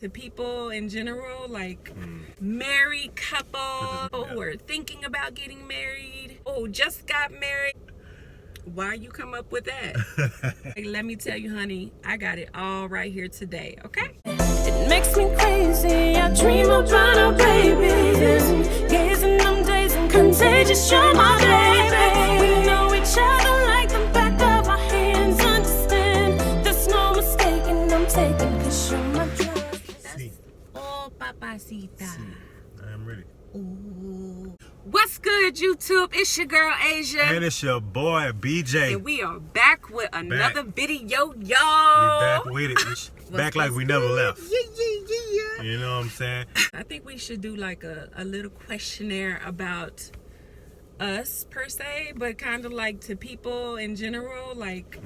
to people in general, like married couple who are thinking about getting married, or just got married. Why you come up with that? Like, let me tell you, honey, I got it all right here today, okay? It makes me crazy. I dream about our babies, gazing them days and contagious. You're my baby. We know each other like the back of our hands. Understand, there's no mistaking. I'm taking 'cause you're my drug. Oh, papacita. I am ready. Ooh. What's good, YouTube? It's your girl Asia. And it's your boy BJ. And we are back with another video, y'all. We back with it. Back like we never left. Yeah. You know what I'm saying? I think we should do like a little questionnaire about us per se, but kind of like to people in general, like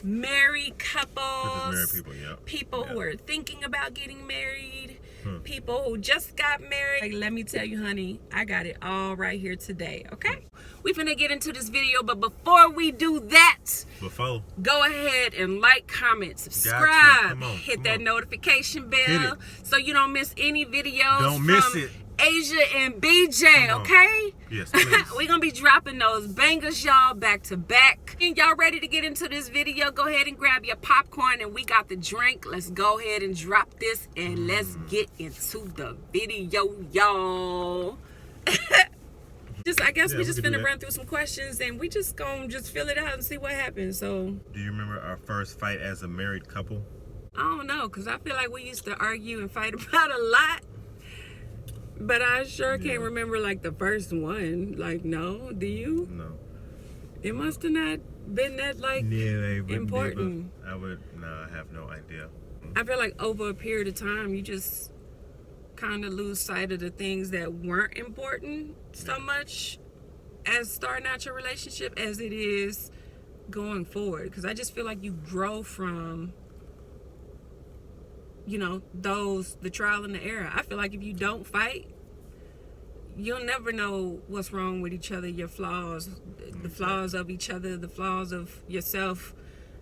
married couples, Married people, yeah. People who are thinking about getting married, people who just got married. Like, let me tell you, honey, I got it all right here today, okay? We finna get into this video, but before we do that, go ahead and like, comment, subscribe, hit that notification bell so you don't miss any videos. Don't miss it. Asia and BJ, okay? Yes, please. We're gonna be dropping those bangers, y'all, back to back. And y'all ready to get into this video? Go ahead and grab your popcorn, and we got the drink. Let's go ahead and drop this, and let's get into the video, y'all. I guess we just finna run through some questions, and we just gonna fill it out and see what happens. So, do you remember our first fight as a married couple? I don't know, because I feel like we used to argue and fight about a lot. But I sure can't remember like the first one. Like, no, do you? No. It must have not been that like important. I have no idea. I feel like over a period of time, you just kind of lose sight of the things that weren't important so much as starting out your relationship as it is going forward. Because I just feel like you grow from, you know, the trial and the error. I feel like if you don't fight, you'll never know what's wrong with each other, your flaws, the flaws of each other, the flaws of yourself,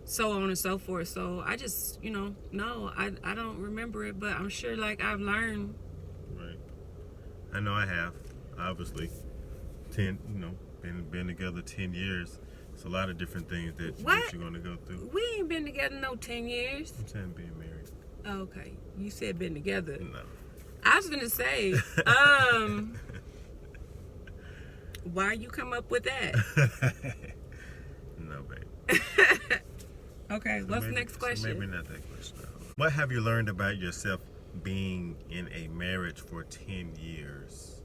so on and so forth. So I just, no, I don't remember it, but I'm sure like I've learned. Right. I know I have, obviously. Been together 10 years. It's a lot of different things that you're going to go through. We ain't been together no 10 years. I'm saying being married. Oh, okay. You said been together. No. I was gonna say, why you come up with that? No, babe. Okay, what's the next question? Maybe not that question. What have you learned about yourself being in a marriage for 10 years?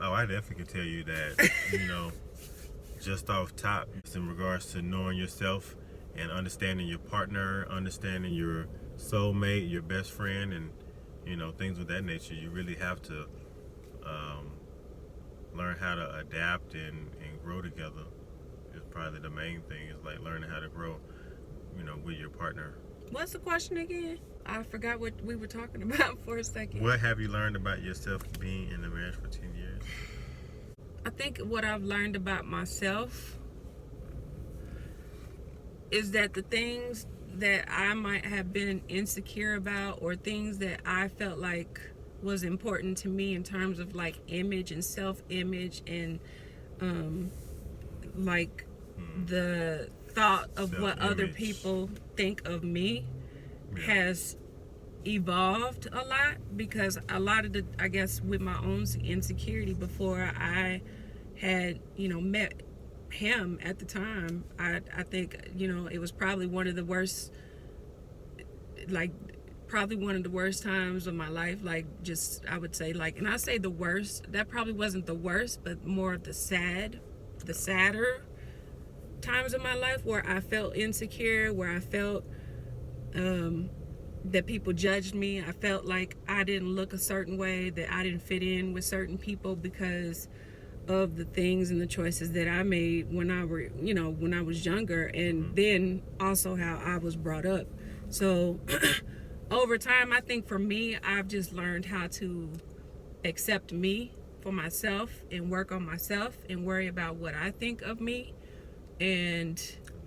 Oh, I definitely can tell you that, just off top, in regards to knowing yourself and understanding your partner, understanding your soulmate, your best friend, and things of that nature. You really have to learn how to adapt and grow together. Is probably the main thing. Is like learning how to grow, with your partner. What's the question again? I forgot what we were talking about for a second. What have you learned about yourself being in a marriage for 10 years? I think what I've learned about myself is that the things that I might have been insecure about, or things that I felt like was important to me in terms of like image and self-image and like the thought of what other people think of me, has evolved a lot, because a lot of I guess with my own insecurity before I had met him at the time, I think it was probably one of the worst times of my life. Like, just, I would say, like, and I say the worst, that probably wasn't the worst, but more of the sadder times of my life, where I felt insecure, where I felt that people judged me. I felt like I didn't look a certain way, that I didn't fit in with certain people because of the things and the choices that I made when I was younger, and then also how I was brought up. So over time, I think for me, I've just learned how to accept me for myself and work on myself and worry about what I think of me. And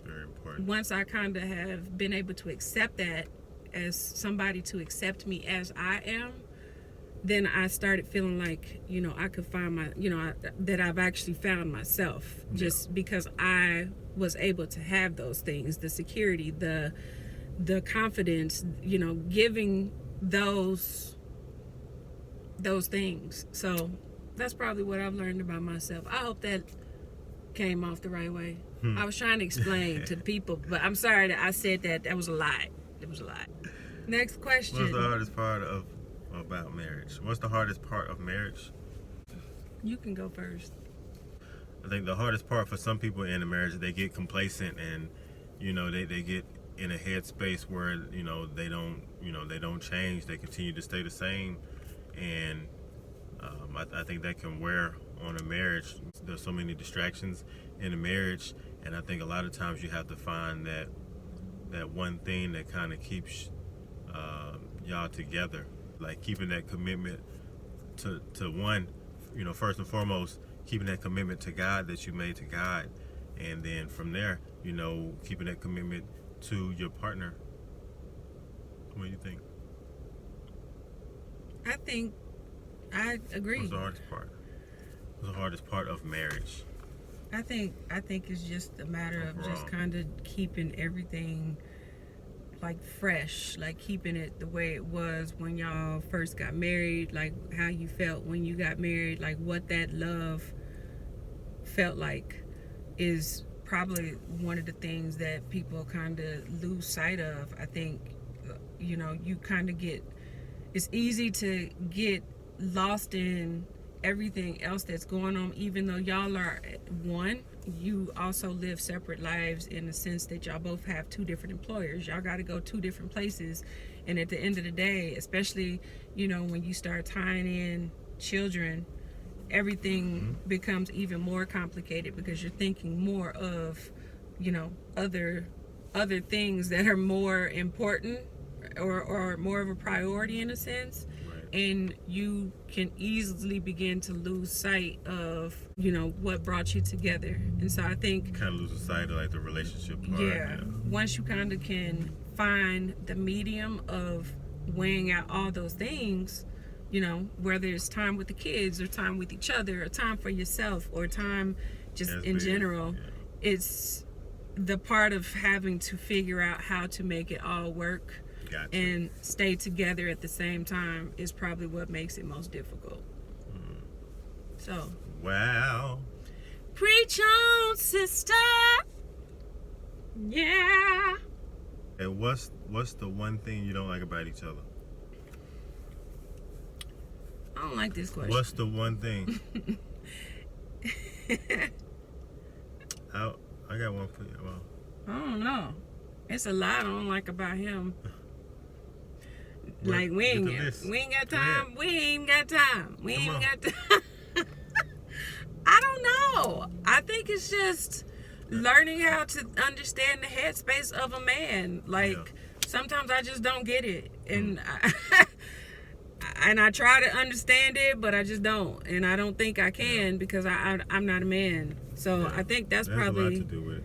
Very important. once I kind of have been able to accept that as somebody to accept me as I am, then I started feeling like, I could find that I've actually found myself just because I was able to have those things, the security, the confidence, giving those things. So that's probably what I've learned about myself. I hope that came off the right way. I was trying to explain to people, but I'm sorry that I said that. That was a lie. It was a lie. Next question. What's the hardest part about marriage? What's the hardest part of marriage? You can go first. I think the hardest part for some people in a marriage, they get complacent and, they get in a headspace where, they don't change. They continue to stay the same. And I think that can wear on a marriage. There's so many distractions in a marriage. And I think a lot of times you have to find that one thing that kind of keeps y'all together. Like keeping that commitment to one, first and foremost, keeping that commitment to God that you made to God. And then from there, keeping that commitment to your partner. What do you think? I think I agree. What's the hardest part? What's the hardest part of marriage? I think it's just a matter of just kind of keeping everything like fresh, like keeping it the way it was when y'all first got married, like how you felt when you got married, like what that love felt like is probably one of the things that people kind of lose sight of. I think, you kind of it's easy to get lost in everything else that's going on. Even though y'all are one, you also live separate lives in the sense that y'all both have two different employers. Y'all got to go two different places, and at the end of the day, especially when you start tying in children, everything becomes even more complicated because you're thinking more of other things that are more important or more of a priority in a sense. And you can easily begin to lose sight of, what brought you together. And so I think kind of lose sight of like the relationship part. Yeah. Once you kind of can find the medium of weighing out all those things, whether it's time with the kids or time with each other or time for yourself or time just in general, it's the part of having to figure out how to make it all work. Gotcha. And stay together at the same time is probably what makes it most difficult. So. Wow. Preach on, sister. Yeah. And what's the one thing you don't like about each other? I don't like this question. What's the one thing? I got one for you. Well, I don't know. It's a lot I don't like about him. Like we ain't got time. We ain't got time. I don't know. I think it's just learning how to understand the headspace of a man. Like sometimes I just don't get it, and I try to understand it, but I just don't, and I don't think I can because I'm not a man. So I think that's probably a lot to do with it.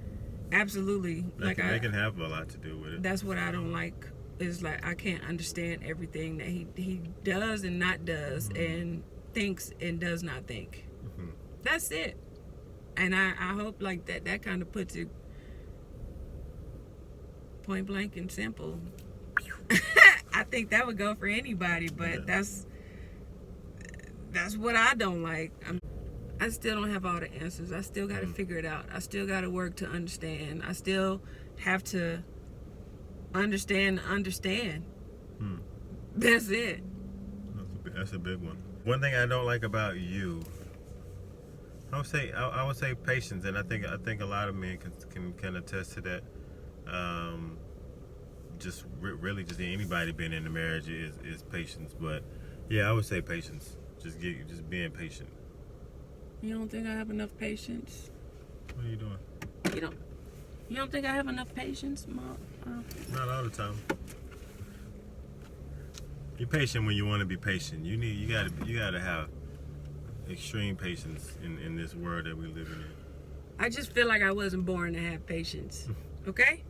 Absolutely. That can have a lot to do with it. That's what I don't like. Is like I can't understand everything that he does and not does, and thinks and does not think. That's it. And I hope like that kind of puts it point blank and simple. I think that would go for anybody, but that's what I don't like. I still don't have all the answers. I still got to figure it out. I still got to work to understand. I still have to understand. That's it. That's a big one. One thing I don't like about you, I would say patience, and I think a lot of men can attest to that. Really just anybody being in a marriage is patience, but yeah, I would say patience. Just being patient. You don't think I have enough patience? What are you doing? You don't think I have enough patience, Mom? Not all the time. You're patient when you want to be patient. You gotta have extreme patience in this world that we're living in. I just feel like I wasn't born to have patience. Okay?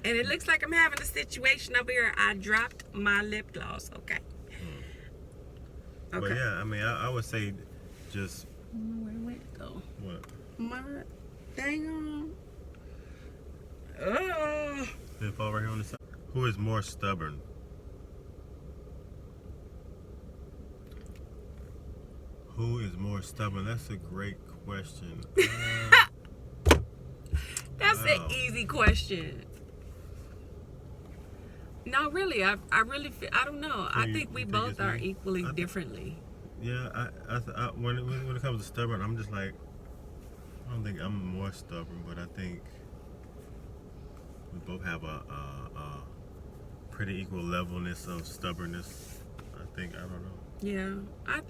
And it looks like I'm having a situation over here. I dropped my lip gloss. Okay. But yeah, I mean, I would say just Where it go? what? My dang on. Oh. Did it fall right here on the side? Who is more stubborn? Who is more stubborn? That's a great question. That's Wow. an easy question. No, really, I really feel, I don't know. I think we both it's are me? equally I thi- differently. Yeah, when it comes to stubborn, I'm just like, I don't think I'm more stubborn, but I think we both have a pretty equal levelness of stubbornness. I think, I don't know. Yeah,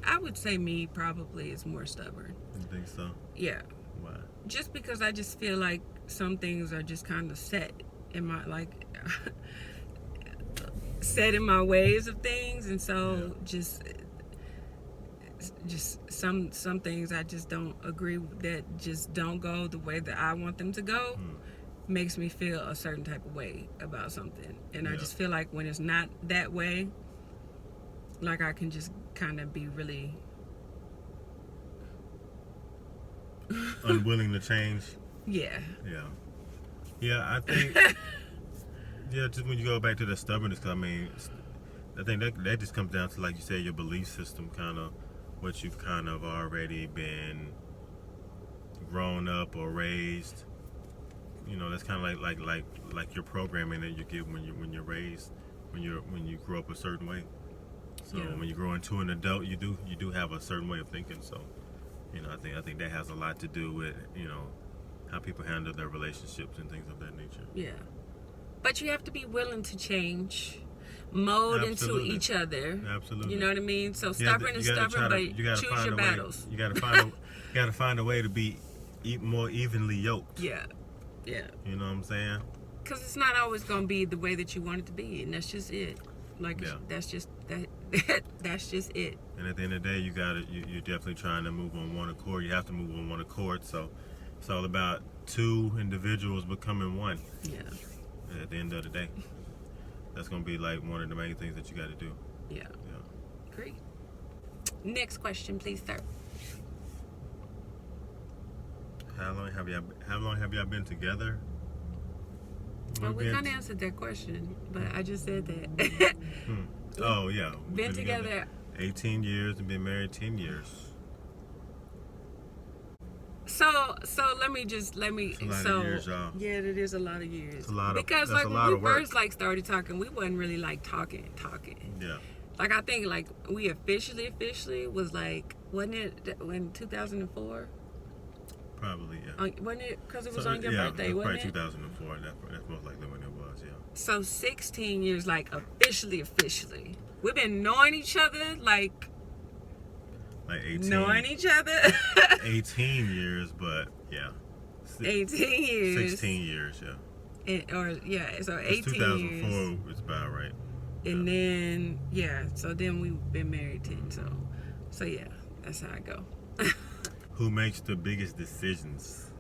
I would say me probably is more stubborn. You think so? Yeah, Why? just because I just feel like some things are just kind of set in my set in my ways of things, and so just some things I just don't agree with, that just don't go the way that I want them to go. Makes me feel a certain type of way about something, and I just feel like when it's not that way, like I can just kind of be really Unwilling to change. yeah. I think just when you go back to the stubbornness, 'cause I mean, I think that just comes down to, like you said, your belief system, kind of what you've kind of already been grown up or raised. You know, that's kind of like your programming that you get when you're raised, when you grow up a certain way. So when you grow into an adult, you do have a certain way of thinking. So, you know, I think that has a lot to do with, you know, how people handle their relationships and things of that nature. Yeah. But you have to be willing to change, mold Absolutely. into each other. Absolutely. You know what I mean? So stubborn is stubborn, but choose your battles. You gotta find a way to be more evenly yoked. Yeah. Yeah. You know what I'm saying? Because it's not always going to be the way that you want it to be, and that's just it. Like, that's just it. And at the end of the day, you're definitely trying to move on one accord. You have to move on one accord. So it's all about two individuals becoming one. Yeah. At the end of the day, that's gonna be like one of the main things that you got to do. Yeah. Great. Next question, please, sir. How long have y'all been together? Well, we kind of answered that question, but I just said that. Oh yeah. We've Been together 18 years and been married 10 years. So let me It's a lot of years, y'all. yeah, it is a lot of years. It's a lot of- because that's like a when lot we of work. first like started talking, we wasn't really like talking. Yeah. Like I think like we officially was like, wasn't it when 2004? Probably, yeah. Wasn't it? Because it was on your birthday, it was wasn't probably it? 2004. That's most likely when it was, yeah. So 16 years, like officially. We've been knowing each other, like 18. knowing each other. 18 years, but yeah. 18 years. 16 years, yeah. So It's 18 years. 2004 is about right. And then, so then we've been married 10, so yeah, that's how I go. Who makes the biggest decisions?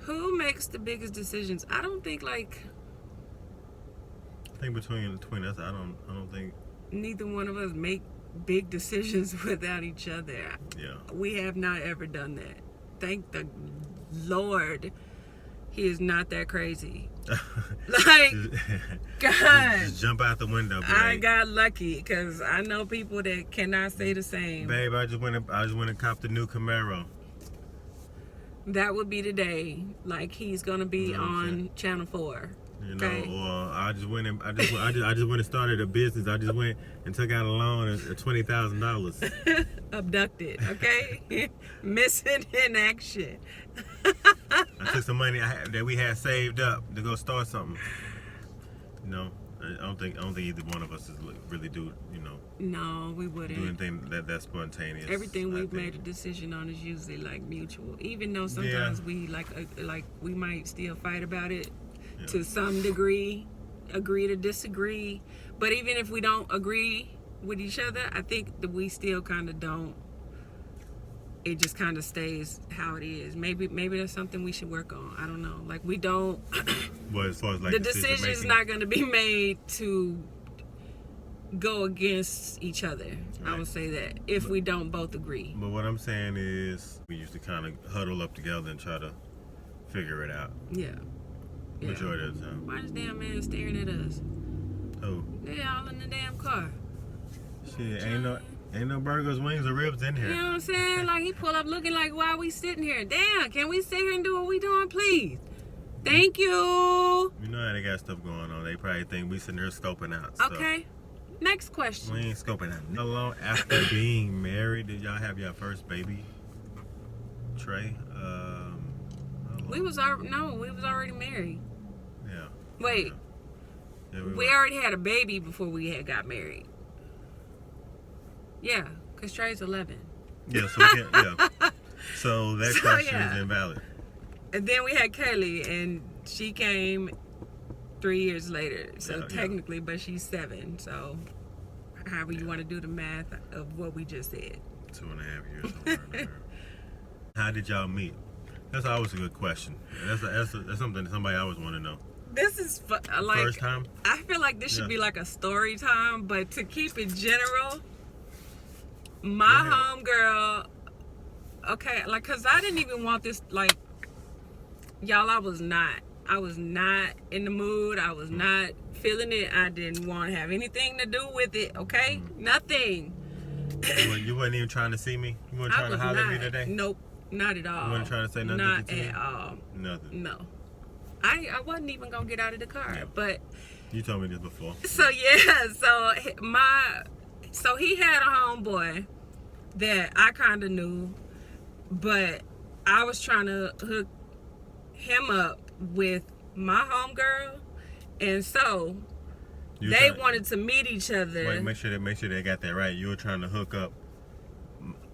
Who makes the biggest decisions? I don't think I think between us, I don't think. neither one of us make big decisions without each other. Yeah. We have not ever done that. Thank the Lord, he is not that crazy. Like, God, just jump out the window, babe. I got lucky because I know people that cannot say the same. Babe, I just went and copped the new Camaro. That would be the day. Like he's gonna be You know what I'm on saying? Channel 4. You know, Okay. or I just went and started a business. I just went and took out a loan of $20,000. Abducted, okay? Missing in action. I took some money that we had saved up to go start something. You know, I don't think either one of us is really do No, we wouldn't. do anything that's spontaneous. Everything I we've think. made a decision on is usually like mutual. Even though sometimes we like we might still fight about it to some degree, agree to disagree. But even if we don't agree with each other, I think that we still kind of don't it just kind of stays how it is. Maybe that's something we should work on. I don't know. Like, we don't. Well, as far as like the decision is not going to be made to go against each other. Right. I would say that if we don't both agree. But what I'm saying is, we used to kind of huddle up together and try to figure it out. Yeah. Majority of the time. Why this damn man staring at us? Who? They all in the damn car. Shit, ain't no burgers, wings, or ribs in here. You know what I'm saying? Like, he pull up looking like, why are we sitting here? Damn, can we sit here and do what we doing, please? Thank you. You know how they got stuff going on. They probably think we sitting there scoping out stuff. Okay. Next question. We ain't scoping out. How long after being married did y'all have your first baby? Trey? We was already married. Yeah. Wait. Yeah, we already had a baby before we got married. Yeah, because Trey's 11. Yeah, so So that question is invalid. And then we had Kaylee, and she came 3 years later. So technically, but she's 7. So however you want to do the math of what we just said. 2.5 years. How did y'all meet? That's always a good question. That's something that somebody always want to know. This is like, first time? I feel like this should be like a story time, but to keep it general, my homegirl, okay, like, cause I didn't even want this, like, y'all, I was not in the mood. I was not feeling it. I didn't want to have anything to do with it. Okay, nothing. You wasn't even trying to see me. You weren't trying to holler at me today. Nope, not at all. You weren't trying to say nothing. Not at all. Nothing. No, I wasn't even gonna get out of the car. But you told me this before. So so he had a homeboy that I kind of knew, but I was trying to hook him up with my homegirl, and so they wanted to meet each other. Wait, make sure they got that right. You were trying to hook up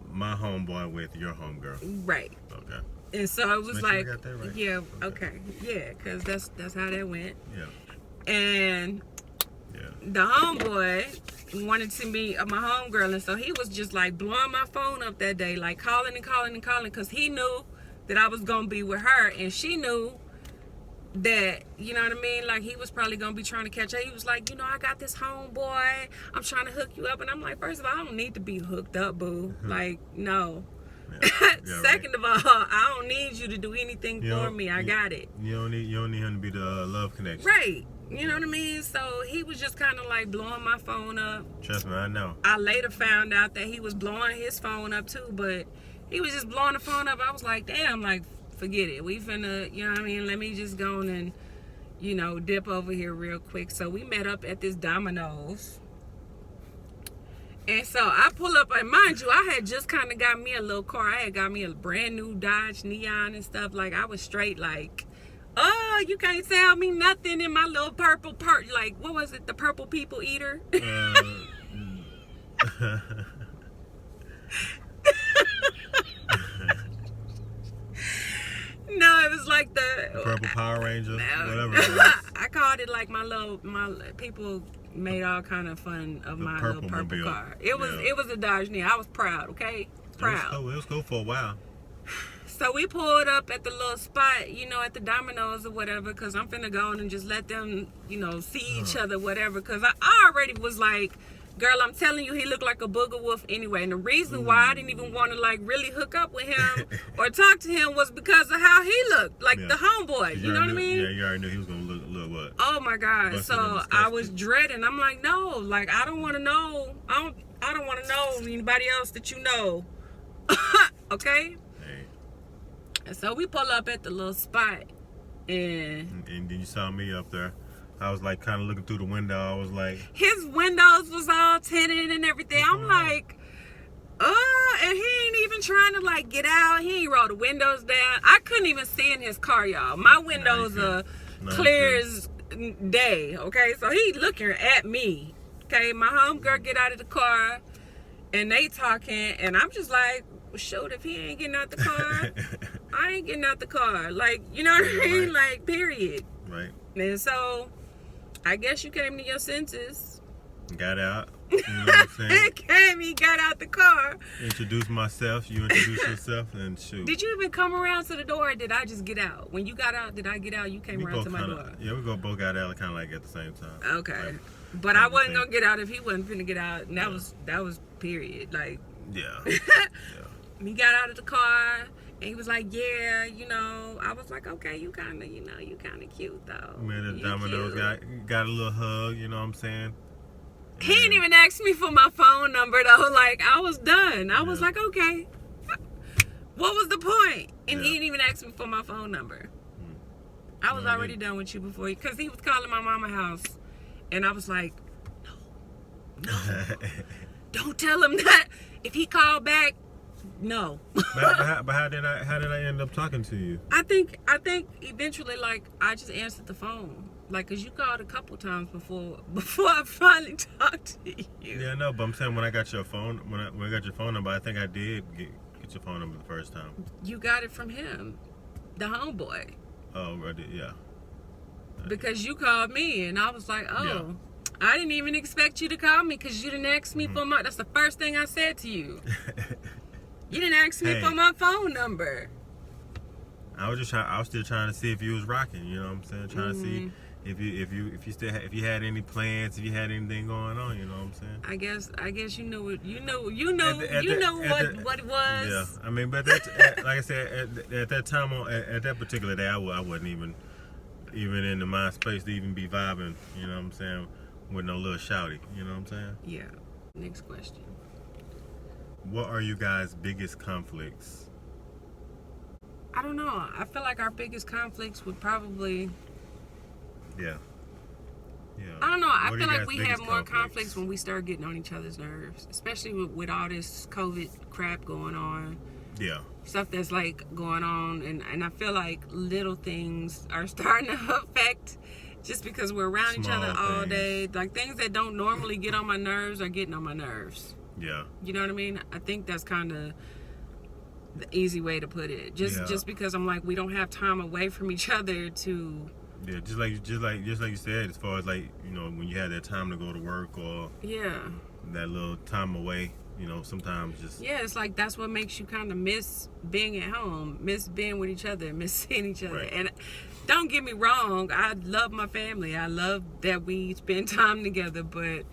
my homeboy with your homegirl. Right. Okay. And so it was like, got that right. Yeah, okay, yeah, because that's how that went. Yeah. And the homeboy wanted to meet my homegirl, and so he was just like blowing my phone up that day, like calling, because he knew that I was gonna be with her, and she knew that, you know what I mean, like he was probably gonna be trying to catch her. He was like, I got this homeboy, I'm trying to hook you up. And I'm like, first of all, I don't need to be hooked up, boo. Like, no. Second of all, I don't need you to do anything for me. I got it. You don't need him to be the love connection. Right. You know what I mean? So he was just kind of like blowing my phone up. Trust me, I know. I later found out that he was blowing his phone up too, but he was just blowing the phone up. I was like, damn, like, forget it. We finna, you know what I mean? Let me just go and, dip over here real quick. So we met up at this Domino's. And so I pull up, and mind you, I had just kind of got me a little car. I had got me a brand new Dodge Neon and stuff. Like, I was straight like, oh, you can't tell me nothing in my little purple like, what was it? The purple people eater? No, it was like the Purple Power Ranger, whatever it was. I called it like my people made all kind of fun of my little purple mobile car. It was a Dodge Neon. I was proud, okay? Proud. It was cool for a while. So we pulled up at the little spot, at the Domino's or whatever, because I'm finna go on and just let them, see each other, whatever. Because I already was like, girl, I'm telling you, he looked like a booger wolf anyway. And the reason why I didn't even want to, like, really hook up with him or talk to him was because of how he looked, like the homeboy. You know what I mean? Yeah, you already knew he was going to look what? Oh, my God. So I was dreading. I'm like, no, like, I don't want to know. I don't want to know anybody else that you know. Okay? Hey. And so we pull up at the little spot. And then you saw me up there. I was like kind of looking through the window. I was like, his windows was all tinted and everything. I'm like, and he ain't even trying to like get out. He ain't roll the windows down. I couldn't even see in his car, y'all. My windows are clear as day. Okay, so he looking at me. Okay, my homegirl get out of the car, and they talking, and I'm just like, well, shoot, if he ain't getting out the car, I ain't getting out the car. Like, you know what I mean? Like, period. Right. And so I guess you came to your senses got out. You know what I'm saying? He got out the car. Introduced myself. You introduced yourself, and shoot. Did you even come around to the door, or did I just get out? When you got out, did I get out? You came We around both to my kinda, door. yeah, we both got out kind of like at the same time. Okay. Like, But I wasn't gonna get out if he wasn't finna get out, and that was period. Like, yeah. he got out of the car, and he was like, "Yeah, you know." I was like, "Okay, you kind of cute though." Man, the You Domino's cute. got a little hug. You know what I'm saying? He didn't even ask me for my phone number though. Like, I was done. I was like, "Okay, what was the point?" And he didn't even ask me for my phone number. I was already done with you before, because he was calling my mama house, and I was like, "No, don't tell him that. If he called back, no." but how did I end up talking to you? I think eventually, like, I just answered the phone, like, cause you called a couple times before I finally talked to you. Yeah, no, but I'm saying when I got your phone, when I got your phone number, I think I did get your phone number the first time. You got it from him, the homeboy. Oh, I did, yeah. Because you called me, and I was like, "Oh, Yeah. I didn't even expect you to call me, because you didn't ask me for my." That's the first thing I said to you. You didn't ask me for my phone number. I was still trying to see if you was rocking. You know what I'm saying? Trying to see if you had any plans, if you had anything going on. You know what I'm saying? I guess you knew what it was. Yeah, I mean, but like I said, at that time, at that particular day, I wasn't even in the mind space to even be vibing. You know what I'm saying? With no little shouty. You know what I'm saying? Yeah. Next question. What are you guys' biggest conflicts? I don't know. I feel like our biggest conflicts would probably. Yeah. I don't know. I What are feel you like guys' we have biggest more conflicts when we start getting on each other's nerves, especially with all this COVID crap going on. Yeah. Stuff that's like going on, and I feel like little things are starting to affect, just because we're around each other all things. day. Like, things that don't normally get on my nerves are getting on my nerves. Yeah. You know what I mean? I think that's kind of the easy way to put it. Just because I'm like, we don't have time away from each other to. Yeah, just like you said, as far as, like, you know, when you had that time to go to work or that little time away, you know, sometimes just it's like that's what makes you kind of miss being at home, miss being with each other, miss seeing each other. Right. And don't get me wrong, I love my family. I love that we spend time together, but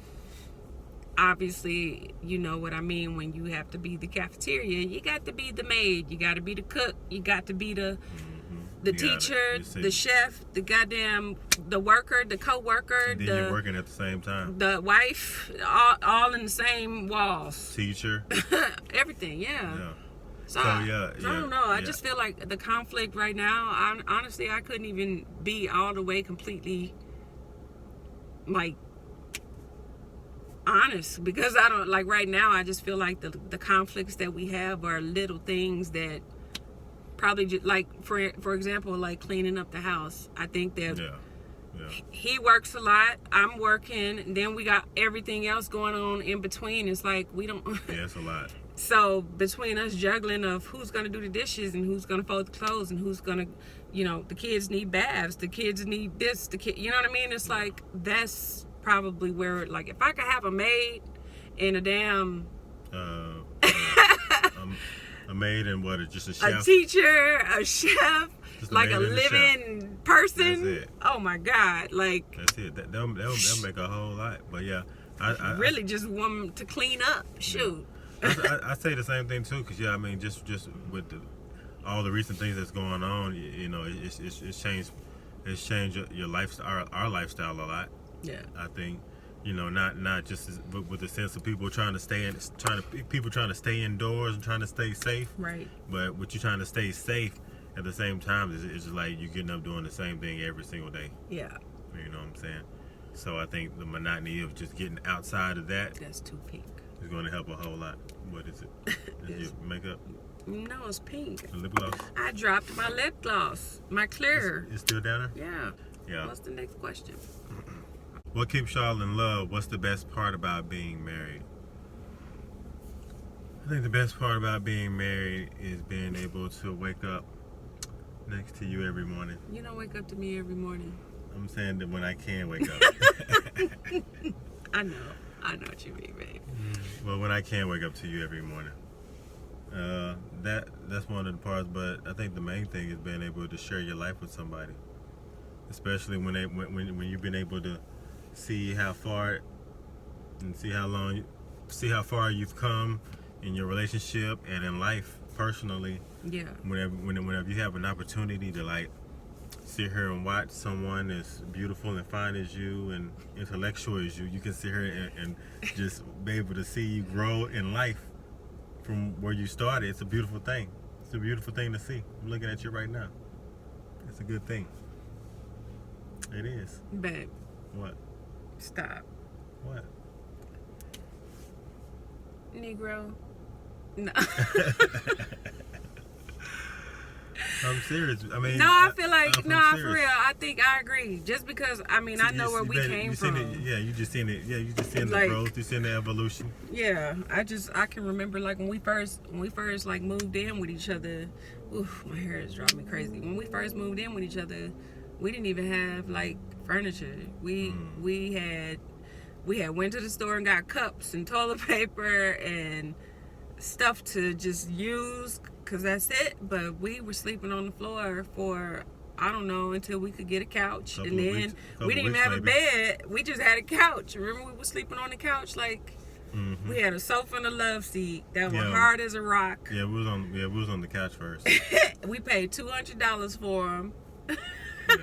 obviously, you know what I mean, when you have to be the cafeteria, you got to be the maid, you got to be the cook, you got to be the teacher, the chef, the worker, the co-worker, then you're working at the same time. the wife, all in the same walls. Teacher. Everything, yeah. So I don't know. I just feel like the conflict right now, honestly, I couldn't even be all the way completely, like, honest, because I don't, like, right now, I just feel like the conflicts that we have are little things that probably just, like, for example, like cleaning up the house. I think that he works a lot, I'm working, and then we got everything else going on in between. It's like we don't. Yeah, it's a lot. So between us juggling of who's gonna do the dishes and who's gonna fold the clothes and who's gonna, you know, the kids need baths, the kids need this, you know what I mean? It's like, that's probably where, like, if I could have a maid and a damn a maid and what? Just a chef? A teacher, a chef, like a living person. That's it. Oh my God! Like, that's it. That'll make a whole lot. But yeah, I really just want them to clean up. Shoot. I say the same thing too, because I mean, just with all the recent things that's going on, you know, it's changed your lifestyle, our lifestyle a lot. Yeah. I think, you know, not just with the sense of people trying to stay indoors and trying to stay safe. Right. But with you trying to stay safe at the same time, it's just like you're getting up doing the same thing every single day. Yeah. You know what I'm saying? So I think the monotony of just getting outside of that. That's too pink. Is going to help a whole lot. What is it? Is your makeup? No, it's pink. A lip gloss? I dropped my lip gloss. My clear. It's still down there? Yeah. Yeah. What's the next question? What keeps y'all in love? What's the best part about being married? I think the best part about being married is being able to wake up next to you every morning. You don't wake up to me every morning. I'm saying that when I can wake up. I know. I know what you mean, babe. Well, when I can wake up to you every morning, that's one of the parts. But I think the main thing is being able to share your life with somebody, especially when you've been able to see how far and see how far you've come in your relationship and in life personally. Yeah. Whenever you have an opportunity to like sit here and watch someone as beautiful and fine as you and intellectual as you can sit here and just be able to see you grow in life from where you started. It's a beautiful thing. It's a beautiful thing to see. I'm looking at you right now. It's a good thing. It is. Babe. What? Stop. What? Negro. No. I'm serious. I mean, no, I feel like I'm for serious. real. I think I agree. Just because I know where we came from. You just seen it. Yeah, you just seen the Like, growth. You seen the evolution. Yeah, I can remember like when we first like moved in with each other. Oof, my hair is driving me crazy. When we first moved in with each other, we didn't even have like furniture. We had went to the store and got cups and toilet paper and stuff to just use, because that's it. But we were sleeping on the floor for, I don't know, until we could get a couch. And then we didn't even have a bed. We just had a couch. Remember, we were sleeping on the couch. Like, we had a sofa and a love seat that was hard as a rock. Yeah, we was on the couch first. We paid $200 for them. Yeah.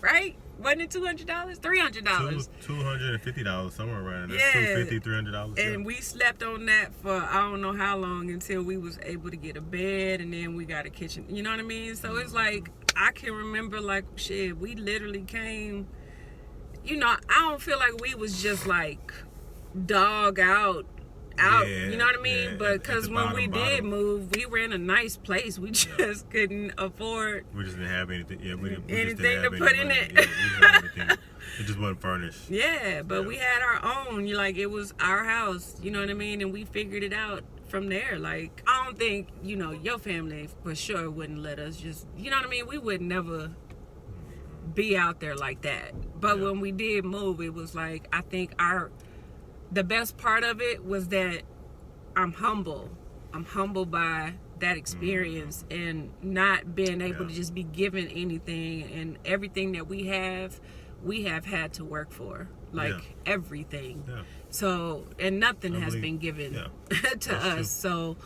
Right? Wasn't it $200? $300. $250, somewhere around there. Yeah. $250, $300. And we slept on that for I don't know how long until we was able to get a bed, and then we got a kitchen. You know what I mean? So it's like, I can remember like, shit, we literally came, you know, I don't feel like we was just like dog out. Yeah, You know what I mean? yeah, But because when we did bottom. move, we were in a nice place. We just couldn't afford We just didn't have anything. Yeah, we just anything didn't have to put any in money. it. Yeah, we didn't have anything. It just wasn't furnished. Yeah, but Yeah. we had our own. Like, it was our house, you know what I mean? And we figured it out from there. Like, I don't think, you know, your family for sure wouldn't let us just, you know what I mean? We would never be out there like that. But Yeah. when we did move, it was like, I think the best part of it was that I'm humble. I'm humbled by that experience and not being able to just be given anything, and everything that we have had to work for, like everything. Yeah. So, and nothing has believe- been given yeah. to That's us. true. So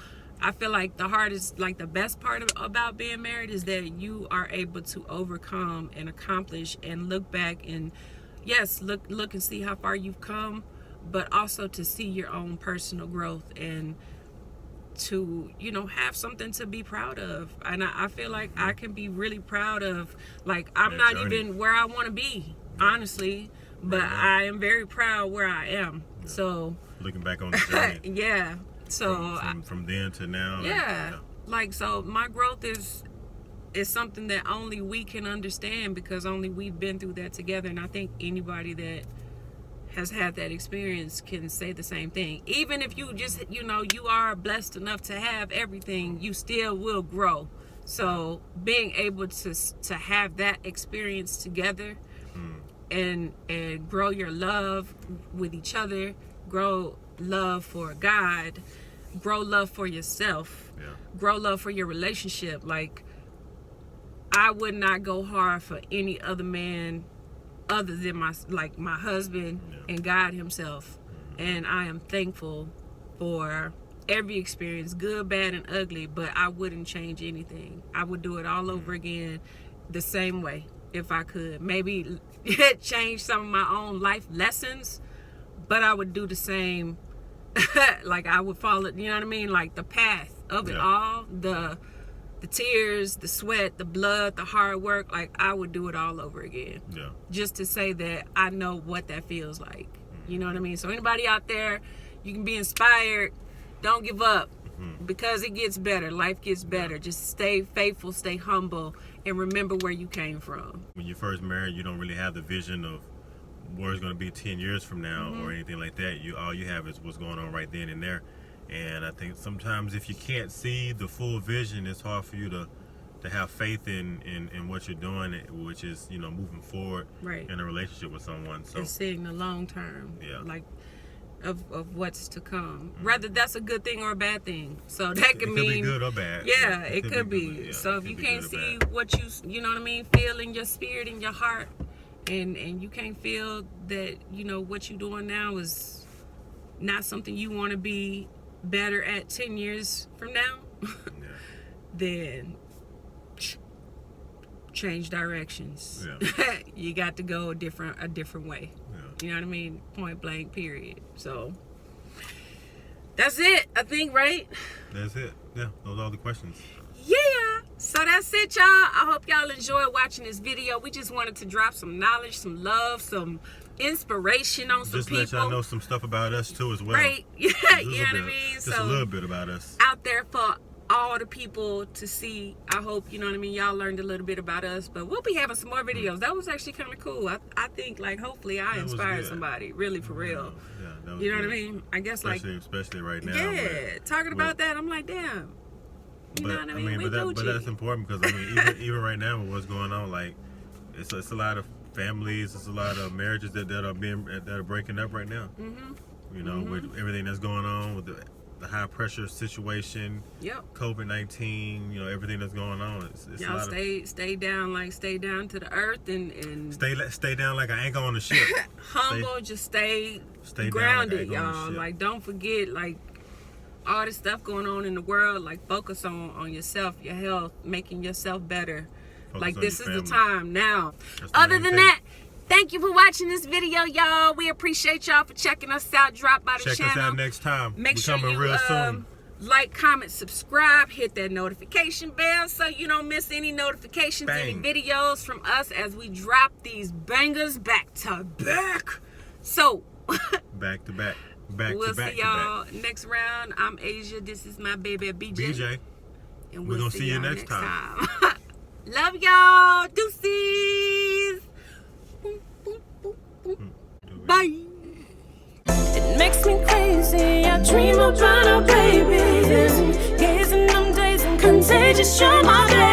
I feel like the hardest, like the best part about being married is that you are able to overcome and accomplish and look back and yes, look and see how far you've come, but also to see your own personal growth and to, you know, have something to be proud of. And I feel like I can be really proud of, like, I'm That not journey. even where I want to be, honestly, but Right. I am very proud where I am. So Looking back on the journey. yeah, so from then to now. yeah, like, so my growth is something that only we can understand, because only we've been through that together. And I think anybody that has had that experience can say the same thing. Even if you just, you know, you are blessed enough to have everything, you still will grow. So being able to have that experience together and grow your love with each other, grow love for God, grow love for yourself, grow love for your relationship. Like, I would not go hard for any other man other than my husband and God himself. And I am thankful for every experience, good, bad, and ugly, but I wouldn't change anything. I would do it all over again the same way if I could. Maybe change some of my own life lessons, but I would do the same. Like, I would follow, you know what I mean? Like, the path of it all, the tears, the sweat, the blood, the hard work, like, I would do it all over again. Yeah. Just to say that I know what that feels like. You know what I mean? So anybody out there, you can be inspired. Don't give up, because it gets better. Life gets better. Just stay faithful, stay humble, and remember where you came from. When you first married, you don't really have the vision of where it's going to be 10 years from now or anything like that. All you have is what's going on right then and there. And I think sometimes if you can't see the full vision, it's hard for you to have faith in what you're doing, which is, you know, moving forward Right. in a relationship with someone. So And seeing the long term. Yeah. Like, of what's to come. Whether that's a good thing or a bad thing. So that could mean be good or bad. Yeah, it could be. Good, yeah, so if you can't see what you know what I mean, feel in your spirit, in your heart, and you can't feel that, you know, what you're doing now is not something you want to be better at 10 years from now, then change directions. Yeah. You got to go a different way. Yeah. You know what I mean? Point blank, period. So that's it, I think, right? That's it. Yeah, those are all the questions. Yeah. So that's it, y'all. I hope y'all enjoyed watching this video. We just wanted to drop some knowledge, some love, some inspiration on some people. Just let y'all know some stuff about us too as well. Right. Yeah, you know what I mean? Just a little bit about us. Out there for all the people to see. I hope, you know what I mean, y'all learned a little bit about us, but we'll be having some more videos. That was actually kind of cool. I think, like, hopefully I inspired somebody, really, for real. Yeah, that was you know good. what I mean? I guess, especially right now. Yeah, talking about that, I'm like, damn. You know what I mean? But that's important, because I mean, even right now with what's going on, like, it's a lot of families, it's a lot of marriages that are breaking up right now. You know, with everything that's going on, with the high pressure situation, COVID-19, you know, everything that's going on. It's y'all stay down to the earth and stay down like an anchor on the ship. Humble, just stay grounded, y'all. Like, don't forget, like, all this stuff going on in the world. Like, focus on yourself, your health, making yourself better. Like, this is the time now. Other than that, thank you for watching this video, y'all. We appreciate y'all for checking us out. Drop by the channel. Check us out next time. Make sure you real soon. like, comment, subscribe, hit that notification bell so you don't miss any notifications, any videos from us as we drop these bangers back to back. So back to back. We'll see y'all next round. I'm Asia. This is my baby BJ. And we're gonna see you next time. Love y'all. Deuces. Bye. It makes me crazy. I dream about our babies. Gazing them days and contagious. You're my baby.